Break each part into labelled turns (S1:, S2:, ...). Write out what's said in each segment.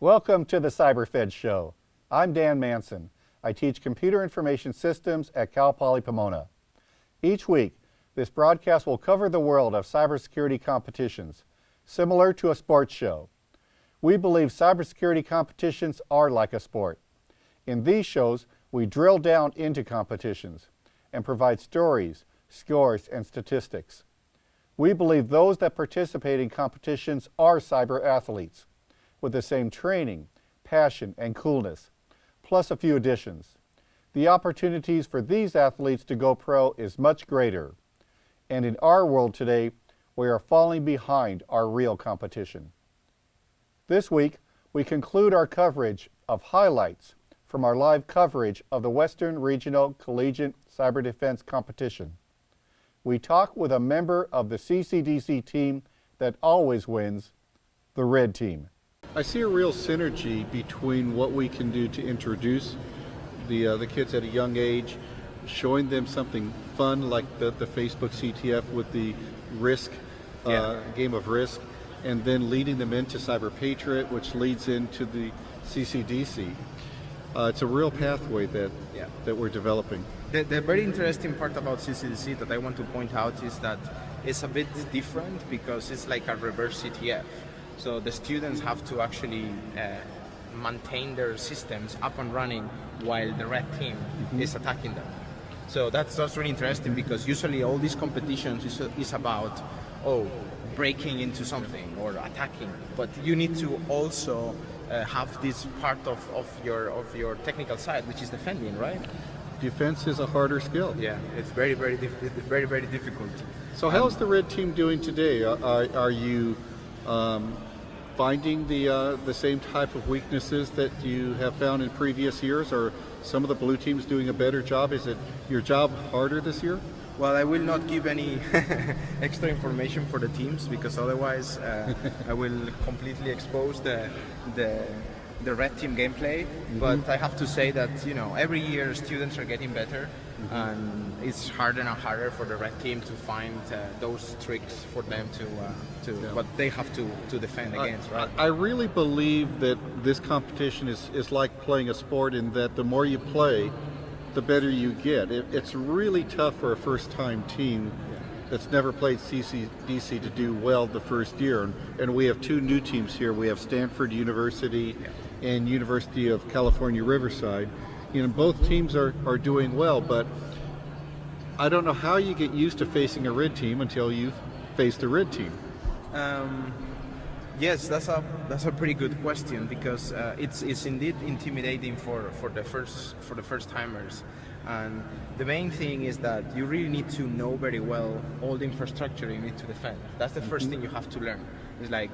S1: Welcome to the CyberFed show. I'm Dan Manson. I teach computer information systems at Cal Poly Pomona. Each week, this broadcast will cover the world of cybersecurity competitions, similar to a sports show. We believe cybersecurity competitions are like a sport. In these shows, we drill down into competitions and provide stories, scores, and statistics. We believe those that participate in competitions are cyber athletes, with the same training, passion, and coolness, plus a few additions. The opportunities for these athletes to go pro is much greater. And in our world today, we are falling behind our real competition. This week, we conclude our coverage of highlights from our live coverage of the Western Regional Collegiate Cyber Defense Competition. We talk with a member of the CCDC team that always wins, the Red Team. I see a real synergy between what we can do to introduce the kids at a young age, showing them something fun like the Facebook CTF with the Risk, game of Risk, and then leading them into Cyber Patriot, which leads into the CCDC. It's a real pathway that we're developing.
S2: The very interesting part about CCDC that I want to point out is that it's a bit different because it's like a reverse CTF. So the students have to actually maintain their systems up and running while the red team is attacking them. So that's really interesting because usually all these competitions is about breaking into something or attacking, but you need to also have this part of your technical side, which is defending, right?
S1: Defense is a harder skill.
S2: Yeah, it's very very difficult.
S1: So how's the Red Team doing today? Are you finding the same type of weaknesses that you have found in previous years, or some of the blue teams doing a better job? Is it your job harder this year?
S2: Well, I will not give any extra information for the teams because otherwise I will completely expose the red team gameplay. But I have to say that every year students are getting better, and it's harder and harder for the red team to find those tricks for them but they have to defend against, right?
S1: I really believe that this competition is like playing a sport in that the more you play, the better you get. It's really tough for a first-time team that's never played CCDC to do well the first year. And we have two new teams here. We have Stanford University and University of California, Riverside. Both teams are doing well, but I don't know how you get used to facing a red team until you've faced a red team.
S2: Yes, that's a pretty good question because it's indeed intimidating for the first timers, and the main thing is that you really need to know very well all the infrastructure you need to defend. That's the first thing you have to learn. It's like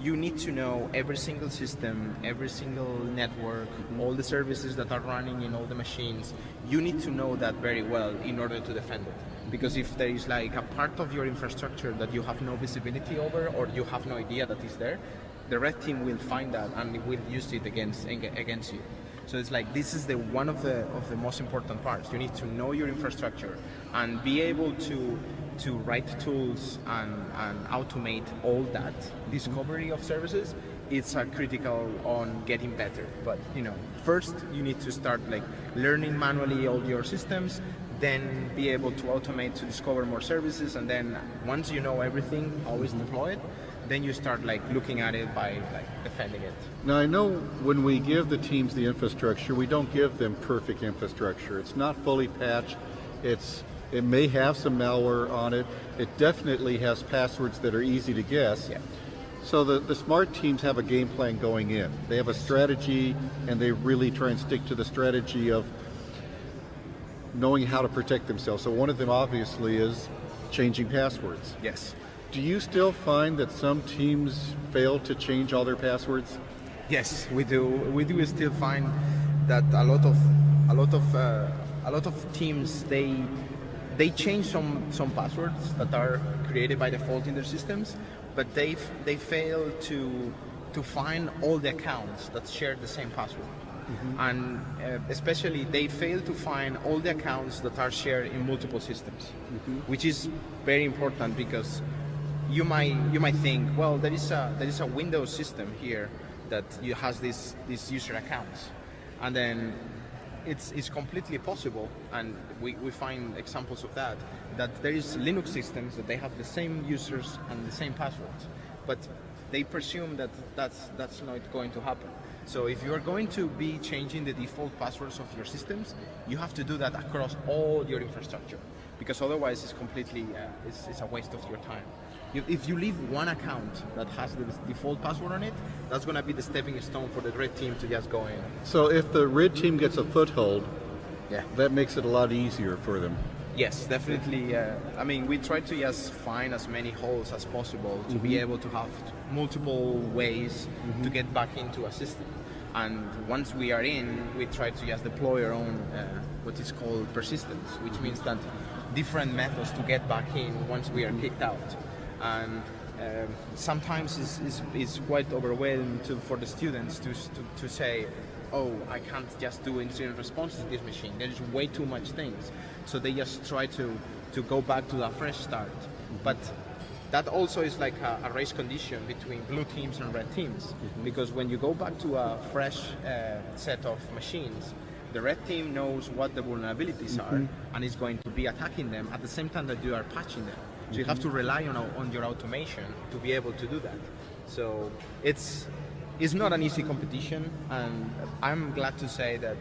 S2: you need to know every single system, every single network, all the services that are running in all the machines. You need to know that very well in order to defend it. Because if there is like a part of your infrastructure that you have no visibility over or you have no idea that is there, the red team will find that and it will use it against you. So it's like this is one of the most important parts. You need to know your infrastructure and be able to write tools and automate all that discovery of services. It's critical on getting better. But first you need to start like learning manually all your systems, then be able to automate to discover more services, and then once you know everything, always deploy it. Then you start like looking at it by like defending it.
S1: Now I know when we give the teams the infrastructure, we don't give them perfect infrastructure. It's not fully patched. It may have some malware on it. It definitely has passwords that are easy to guess.
S2: Yeah.
S1: So the smart teams have a game plan going in. They have a strategy, and they really try and stick to the strategy of knowing how to protect themselves. So one of them obviously is changing passwords.
S2: Yes.
S1: Do you still find that some teams fail to change all their passwords?
S2: Yes, we do. We do still find that a lot of teams they change some passwords that are created by default in their systems, but they fail to find all the accounts that share the same password. And especially they fail to find all the accounts that are shared in multiple systems, which is very important because you might think, well, there is a Windows system here that you has these user accounts, and then it's completely possible, and we find examples of that there is Linux systems that they have the same users and the same passwords, but they presume that that's not going to happen. So if you are going to be changing the default passwords of your systems, you have to do that across all your infrastructure, because otherwise it's completely it's a waste of your time. If you leave one account that has the default password on it, that's going to be the stepping stone for the red team to just go in.
S1: So if the red team gets a foothold,
S2: Yeah.
S1: that makes it a lot easier for them.
S2: Yes, definitely. I mean, we try to just find as many holes as possible to be able to have multiple ways to get back into a system. And once we are in, we try to just deploy our own what is called persistence, which means that different methods to get back in once we are kicked out. And sometimes it's quite overwhelming for the students to say, oh, I can't just do incident response to this machine. There's way too much things. So they just try to go back to a fresh start. But that also is like a race condition between blue teams and red teams. Because when you go back to a fresh set of machines, the red team knows what the vulnerabilities are and is going to be attacking them at the same time that you are patching them. So you have to rely on your automation to be able to do that. So it's not an easy competition, and I'm glad to say that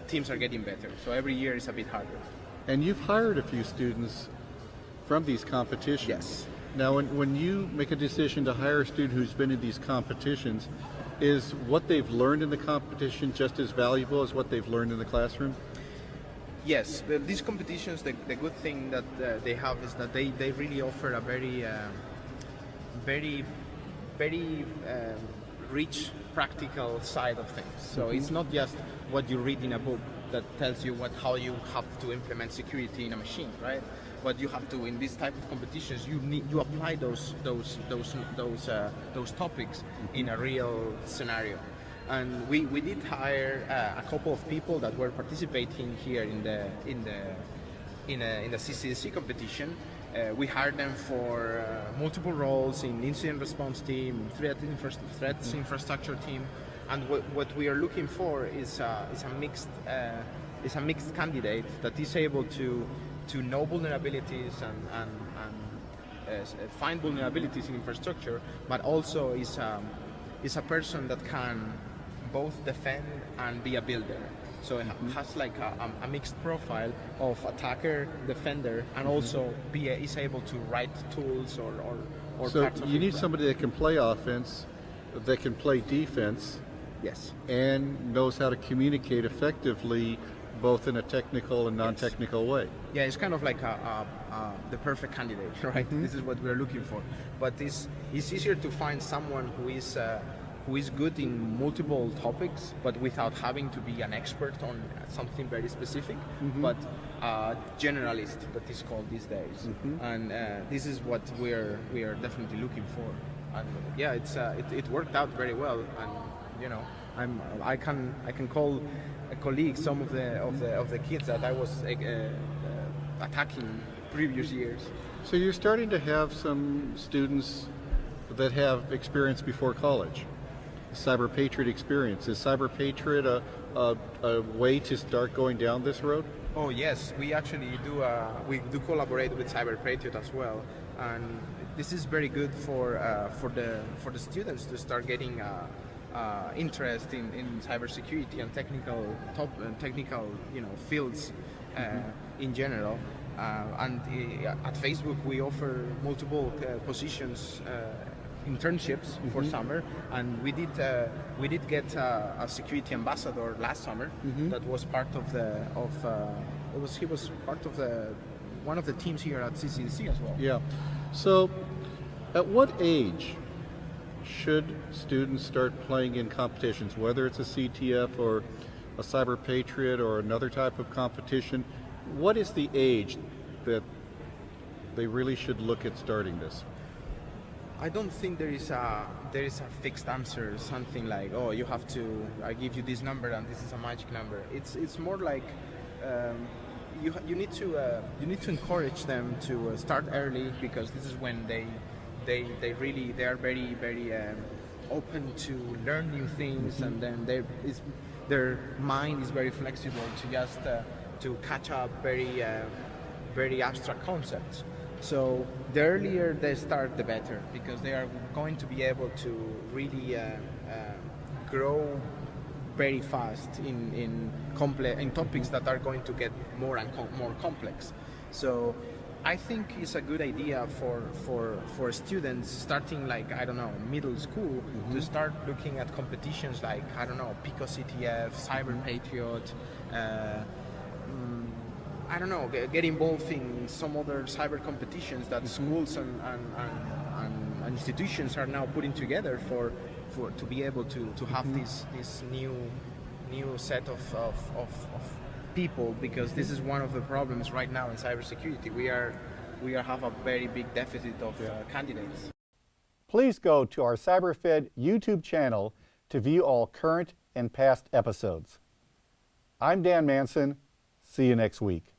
S2: teams are getting better. So every year is a bit harder.
S1: And you've hired a few students from these competitions.
S2: Yes.
S1: Now, when you make a decision to hire a student who's been in these competitions, is what they've learned in the competition just as valuable as what they've learned in the classroom?
S2: Yes, these competitions, the good thing that they have is that they really offer a very rich practical side of things. So it's not just what you read in a book that tells you how you have to implement security in a machine, right? But you have to, in this type of competitions, you apply those topics in a real scenario. And we did hire a couple of people that were participating here in the CCSC competition. We hired them for multiple roles in incident response team, threats infrastructure team, and what we are looking for is a mixed candidate that is able to know vulnerabilities and find vulnerabilities in infrastructure, but also is a person that can both defend and be a builder. So it has like a mixed profile of attacker, defender, and also is able to write tools or
S1: so
S2: parts of
S1: you need
S2: infra.
S1: somebody that can play offense, that can play defense,
S2: Yes.
S1: and knows how to communicate effectively both in a technical and non-technical way.
S2: Yeah, it's kind of like the perfect candidate, right? This is what we're looking for. But it's easier to find someone who is good in multiple topics, but without having to be an expert on something very specific, but generalist, that is called these days. And this is what we are definitely looking for. And yeah, it worked out very well. And you know, I can call a colleague some of the kids that I was attacking previous years.
S1: So you're starting to have some students that have experience before college. Cyber Patriot experience. Is Cyber Patriot a way to start going down this road?
S2: Oh yes, we actually do. We do collaborate with CyberFed as well, and this is very good for the students to start getting interest in cybersecurity and technical fields in general. And at Facebook, we offer multiple positions. Internships for summer, and we did get a security ambassador last summer that was part of he was part of one of the teams here at CCDC as well.
S1: Yeah. So, at what age should students start playing in competitions, whether it's a CTF or a Cyber Patriot or another type of competition? What is the age that they really should look at starting this?
S2: I don't think there is a fixed answer, something like, oh, you have to, I give you this number and this is a magic number. It's more like you need to encourage them to start early, because this is when they are very open to learn new things, and then their mind is very flexible to just to catch up very abstract concepts. So the earlier they start, the better, because they are going to be able to really grow very fast in topics that are going to get more and more complex. So I think it's a good idea for students starting, like, I don't know, middle school, to start looking at competitions like, I don't know, Pico CTF, Cyber Patriot, I don't know, get involved in some other cyber competitions that schools and institutions are now putting together for to be able to have this new set of people, because this is one of the problems right now in cybersecurity. We have a very big deficit of candidates.
S1: Please go to our CyberFed YouTube channel to view all current and past episodes. I'm Dan Manson. See you next week.